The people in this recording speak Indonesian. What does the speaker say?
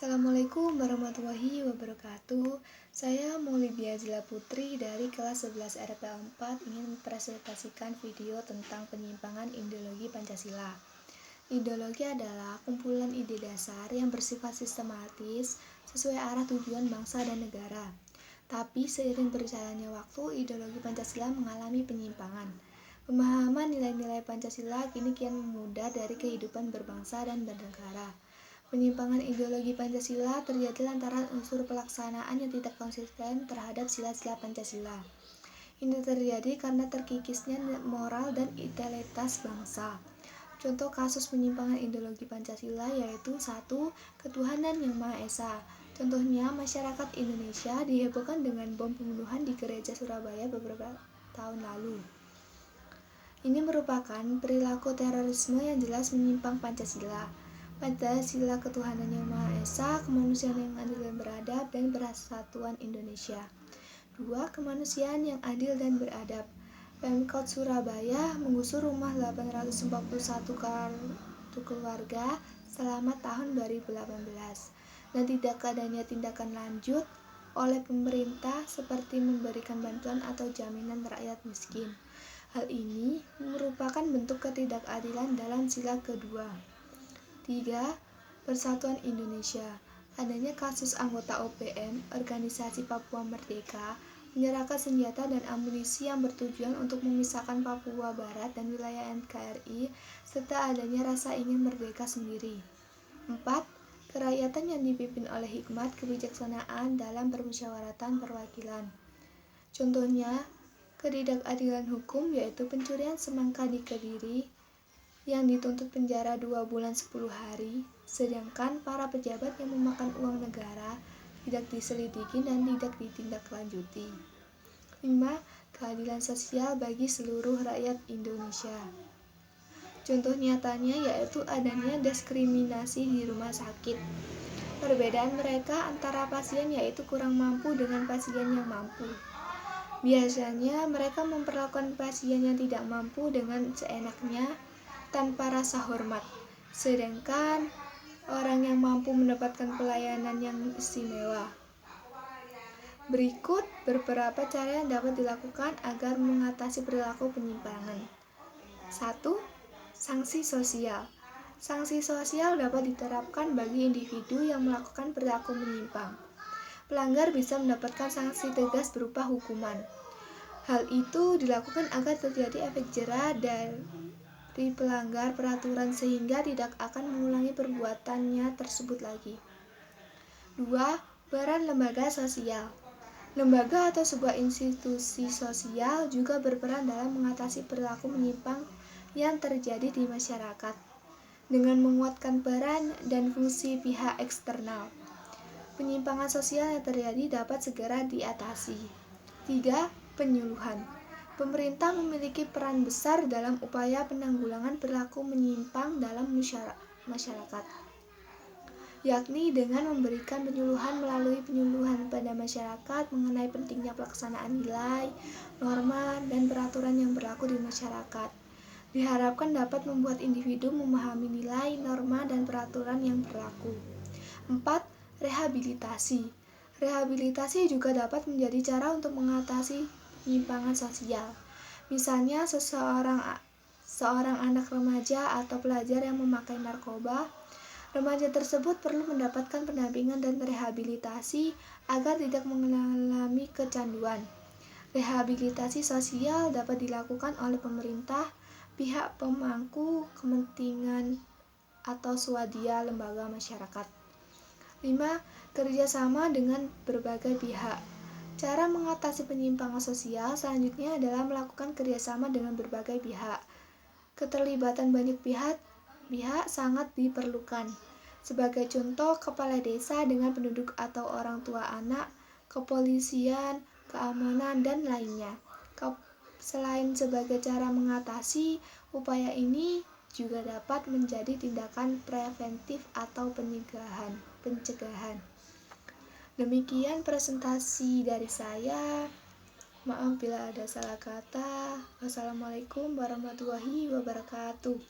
Assalamualaikum warahmatullahi wabarakatuh. Saya Maulidya Zila Putri dari kelas 11 RPL 4 ingin mempresentasikan video tentang penyimpangan ideologi Pancasila. Ideologi adalah kumpulan ide dasar yang bersifat sistematis sesuai arah tujuan bangsa dan negara. Tapi seiring berjalannya waktu, ideologi Pancasila mengalami penyimpangan. Pemahaman nilai-nilai Pancasila kini kian memudar dari kehidupan berbangsa dan bernegara. Penyimpangan ideologi Pancasila terjadi lantaran unsur pelaksanaan yang tidak konsisten terhadap sila-sila Pancasila. Ini terjadi karena terkikisnya moral dan identitas bangsa. Contoh kasus penyimpangan ideologi Pancasila yaitu 1. Ketuhanan Yang Maha Esa. Contohnya, masyarakat Indonesia dihebohkan dengan bom pembunuhan di gereja Surabaya beberapa tahun lalu. Ini merupakan perilaku terorisme yang jelas menyimpang Pancasila. Pancasila ketuhanan yang Maha Esa, kemanusiaan yang adil dan beradab, dan persatuan Indonesia. 2. Kemanusiaan yang adil dan beradab. Pemkot Surabaya menggusur rumah 841 kartu keluarga selama tahun 2018 dan tidak adanya tindakan lanjut oleh pemerintah seperti memberikan bantuan atau jaminan rakyat miskin. Hal ini merupakan bentuk ketidakadilan dalam sila kedua. 3. Persatuan Indonesia. Adanya kasus anggota OPM, Organisasi Papua Merdeka, menyerahkan senjata dan amunisi yang bertujuan untuk memisahkan Papua Barat dan wilayah NKRI, serta adanya rasa ingin merdeka sendiri. 4. Kerakyatan yang dipimpin oleh hikmat kebijaksanaan dalam permusyawaratan perwakilan. Contohnya, ketidakadilan hukum yaitu pencurian semangka di Kediri yang dituntut penjara 2 bulan 10 hari, sedangkan para pejabat yang memakan uang negara tidak diselidiki dan tidak ditindaklanjuti. 5. Keadilan sosial bagi seluruh rakyat Indonesia. Contoh nyatanya yaitu adanya diskriminasi di rumah sakit. Perbedaan mereka antara pasien yaitu kurang mampu dengan pasien yang mampu. Biasanya mereka memperlakukan pasien yang tidak mampu dengan seenaknya tanpa rasa hormat, sedangkan orang yang mampu mendapatkan pelayanan yang istimewa. Berikut beberapa cara yang dapat dilakukan agar mengatasi perilaku penyimpangan. 1. Sanksi sosial. Sanksi sosial dapat diterapkan bagi individu yang melakukan perilaku menyimpang. Pelanggar bisa mendapatkan sanksi tegas berupa hukuman. Hal itu dilakukan agar terjadi efek jera dari pelanggar peraturan sehingga tidak akan mengulangi perbuatannya tersebut lagi. 2. Peran lembaga sosial. Lembaga atau sebuah institusi sosial juga berperan dalam mengatasi perilaku menyimpang yang terjadi di masyarakat dengan menguatkan peran dan fungsi pihak eksternal. Penyimpangan sosial yang terjadi dapat segera diatasi. 3. Penyuluhan. Pemerintah memiliki peran besar dalam upaya penanggulangan perilaku menyimpang dalam masyarakat, yakni dengan memberikan penyuluhan melalui penyuluhan pada masyarakat mengenai pentingnya pelaksanaan nilai, norma, dan peraturan yang berlaku di masyarakat. Diharapkan dapat membuat individu memahami nilai, norma, dan peraturan yang berlaku. 4. Rehabilitasi. Rehabilitasi juga dapat menjadi cara untuk mengatasi penyimpangan sosial. Misalnya seorang anak remaja atau pelajar yang memakai narkoba, remaja tersebut perlu mendapatkan pendampingan dan rehabilitasi agar tidak mengalami kecanduan. Rehabilitasi sosial dapat dilakukan oleh pemerintah, pihak pemangku kepentingan atau swadaya lembaga masyarakat. 5. Kerjasama dengan berbagai pihak. Cara mengatasi penyimpangan sosial selanjutnya adalah melakukan kerjasama dengan berbagai pihak. Keterlibatan banyak pihak sangat diperlukan. Sebagai contoh, kepala desa dengan penduduk atau orang tua anak, kepolisian, keamanan, dan lainnya. Selain sebagai cara mengatasi, upaya ini juga dapat menjadi tindakan preventif atau pencegahan. Demikian presentasi dari saya. Maaf bila ada salah kata. Wassalamualaikum warahmatullahi wabarakatuh.